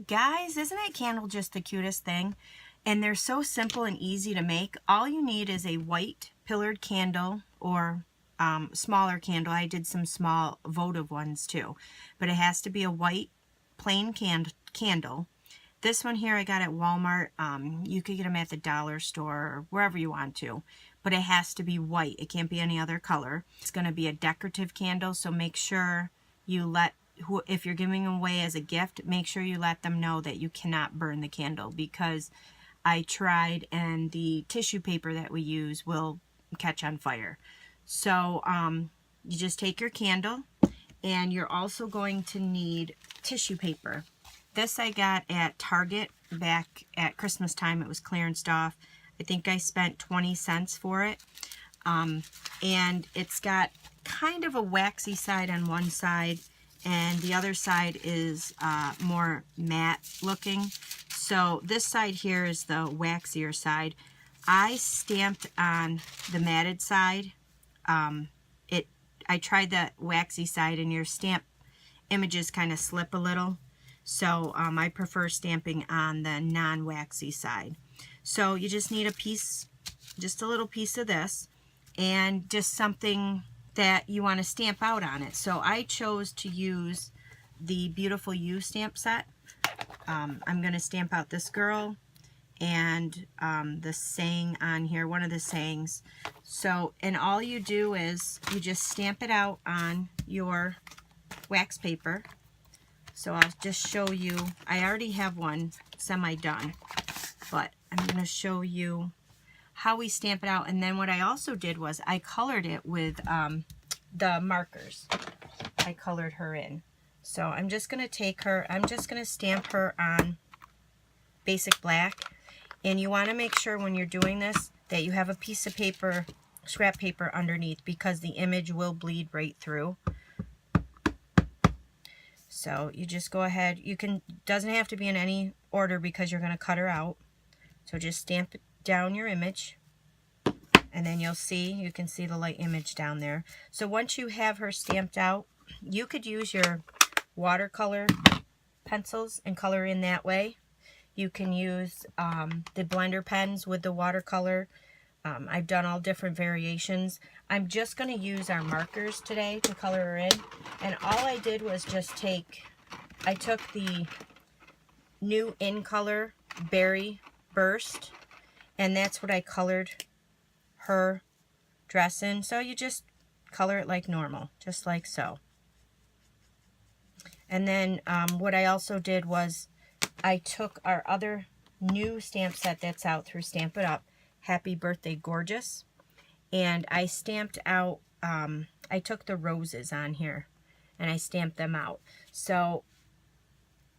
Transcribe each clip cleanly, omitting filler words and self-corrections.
Guys, isn't a candle just the cutest thing? And they're so simple and easy to make. All you need is a white pillared candle or smaller candle. I did some small votive ones too. But it has to be a white plain candle. This one here I got at Walmart. You could get them at the dollar store or wherever you want to. But it has to be white. It can't be any other color. It's going to be a decorative candle, so make sure you let, if you're giving them away as a gift, make sure you let them know that you cannot burn the candle, because I tried and the tissue paper that we use will catch on fire. So you just take your candle, and you're also going to need tissue paper. This I got at Target back at Christmas time. It was clearanced off. I think I spent 20 cents for it. And it's got kind of a waxy side on one side, and the other side is more matte looking. So this side here is the waxier side. I stamped on the matted side. I tried the waxy side, and your stamp images kind of slip a little. So I prefer stamping on the non-waxy side. So you just need a piece, just a little piece of this, and just something that you want to stamp out on it. So I chose to use the Beautiful You stamp set. I'm going to stamp out this girl and the saying on here, one of the sayings. So, and all you do is you just stamp it out on your wax paper. So I'll just show you, I already have one semi-done, but I'm going to show you how we stamp it out. And then what I also did was I colored it with the markers. I colored her in. So I'm just going to take her, I'm just going to stamp her on basic black. And you want to make sure when you're doing this that you have a piece of paper, scrap paper underneath, because the image will bleed right through. So you just go ahead, you can, doesn't have to be in any order because you're going to cut her out. So just stamp down your image, and then you'll see, you can see the light image down there. So once you have her stamped out, you could use your watercolor pencils and color in that way. You can use the blender pens with the watercolor. I've done all different variations. I'm just going to use our markers today to color her in. And all I did was just I took the new In Color Berry Burst, and that's what I colored her dress in. So you just color it like normal, just like so. And then what I also did was I took our other new stamp set that's out through Stamp It Up, Happy Birthday Gorgeous, and I stamped out, I took the roses on here and I stamped them out. So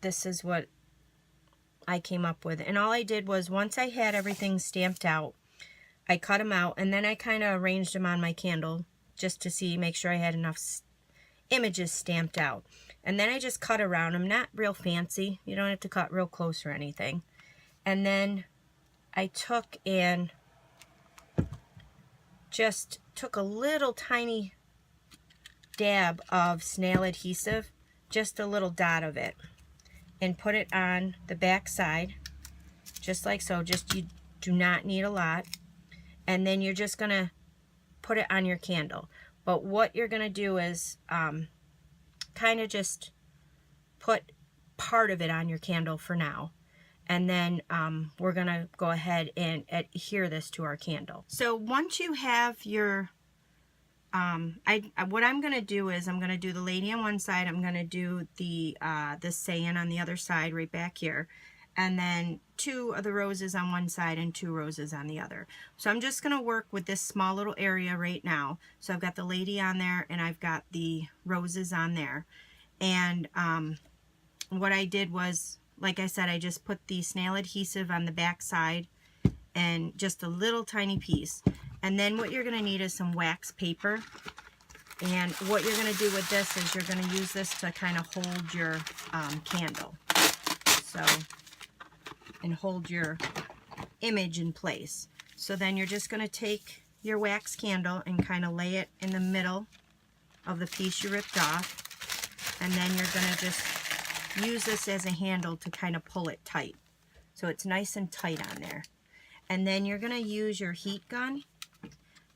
this is what I came up with. And all I did was, once I had everything stamped out, I cut them out, and then I kind of arranged them on my candle just to see, make sure I had enough images stamped out. And then I just cut around them, not real fancy. You don't have to cut real close or anything. And then I took and just took a little tiny dab of snail adhesive, just a little dot of it, and put it on the back side, just like so. Just, you do not need a lot. And then you're just going to put it on your candle. But what you're going to do is kind of just put part of it on your candle for now. And then we're going to go ahead and adhere this to our candle. So once you have your, what I'm going to do is I'm going to do the lady on one side. I'm going to do the saying on the other side right back here. And then 2 of the roses on one side and 2 roses on the other. So I'm just going to work with this small little area right now. So I've got the lady on there, and I've got the roses on there. And what I did was, like I said, I just put the snail adhesive on the back side, and just a little tiny piece. And then what you're going to need is some wax paper. And what you're going to do with this is you're going to use this to kind of hold your candle. So, and hold your image in place. So then you're just going to take your wax candle and kind of lay it in the middle of the piece you ripped off. And then you're going to just use this as a handle to kind of pull it tight. So it's nice and tight on there. And then you're going to use your heat gun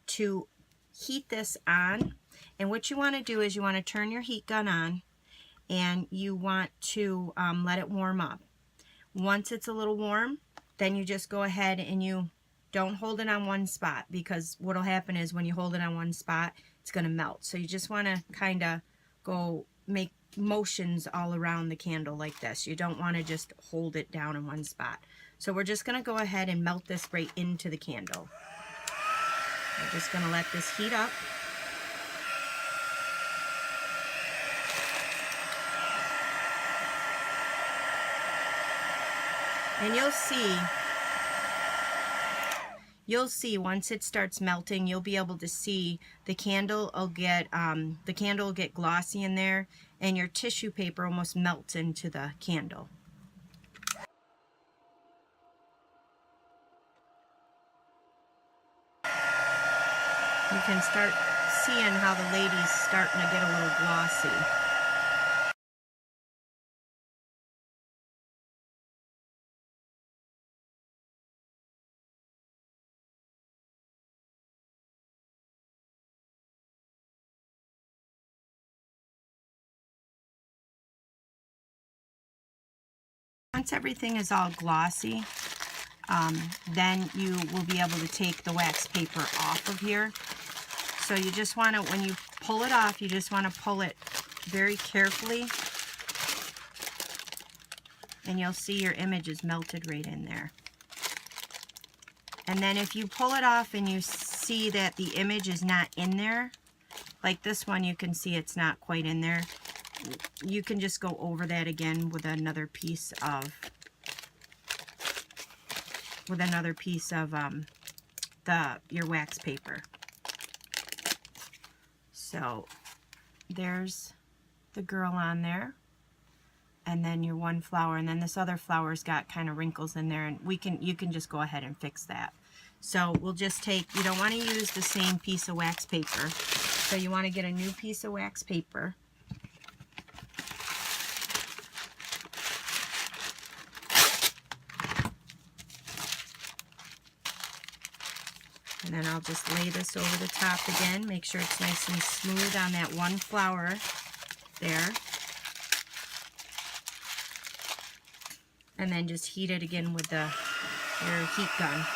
to heat this on. And what you want to do is you want to turn your heat gun on, and you want to let it warm up. Once it's a little warm, then you just go ahead and you don't hold it on one spot, because what will happen is when you hold it on one spot, it's going to melt. So you just want to kind of go make motions all around the candle like this. You don't want to just hold it down in one spot. So we're just going to go ahead and melt this right into the candle. We're just going to let this heat up. And you'll see once it starts melting, you'll be able to see the candle will get glossy in there, and your tissue paper almost melts into the candle. You can start seeing how the lady's starting to get a little glossy. Once everything is all glossy, then you will be able to take the wax paper off of here. So you just want to, when you pull it off, you just want to pull it very carefully, and you'll see your image is melted right in there. And then if you pull it off and you see that the image is not in there, like this one, you can see it's not quite in there, you can just go over that again with another piece of your wax paper. So there's the girl on there, and then your one flower, and then this other flower's got kind of wrinkles in there, and you can just go ahead and fix that. So we'll just take, you don't want to use the same piece of wax paper, so you want to get a new piece of wax paper. And then I'll just lay this over the top again, make sure it's nice and smooth on that one flower there. And then just heat it again with your heat gun.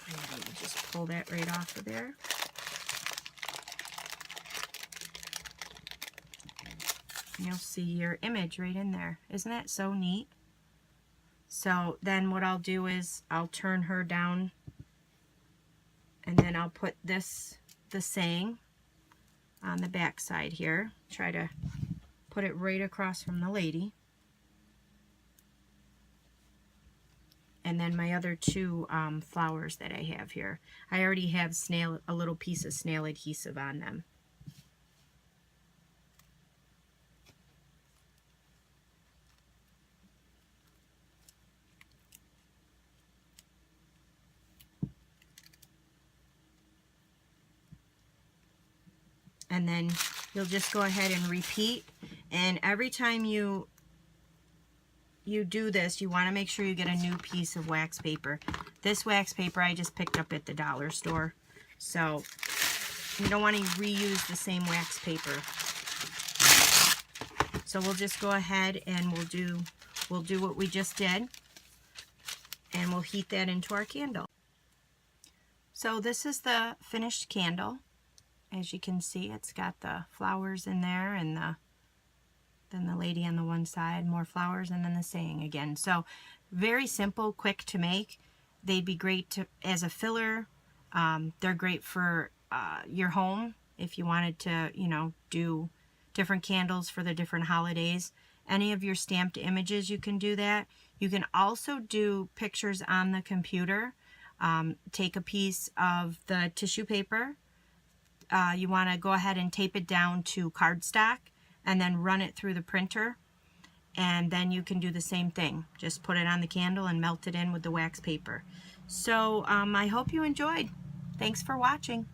And you just pull that right off of there. And you'll see your image right in there. Isn't that so neat? So then what I'll do is I'll turn her down, and then I'll put the saying on the back side here. Try to put it right across from the lady. And then my other two flowers that I have here, I already have a little piece of snail adhesive on them. And then you'll just go ahead and repeat. And every time you do this, you want to make sure you get a new piece of wax paper. This wax paper I just picked up at the dollar store. So you don't want to reuse the same wax paper. So we'll just go ahead and we'll do what we just did. And we'll heat that into our candle. So this is the finished candle. As you can see, it's got the flowers in there, and then the lady on the one side, more flowers, and then the saying again. So very simple, quick to make. They'd be great as a filler. They're great for your home if you wanted to, do different candles for the different holidays. Any of your stamped images, you can do that. You can also do pictures on the computer. Take a piece of the tissue paper. You want to go ahead and tape it down to cardstock and then run it through the printer, and then you can do the same thing. Just put it on the candle and melt it in with the wax paper. So I hope you enjoyed. Thanks for watching.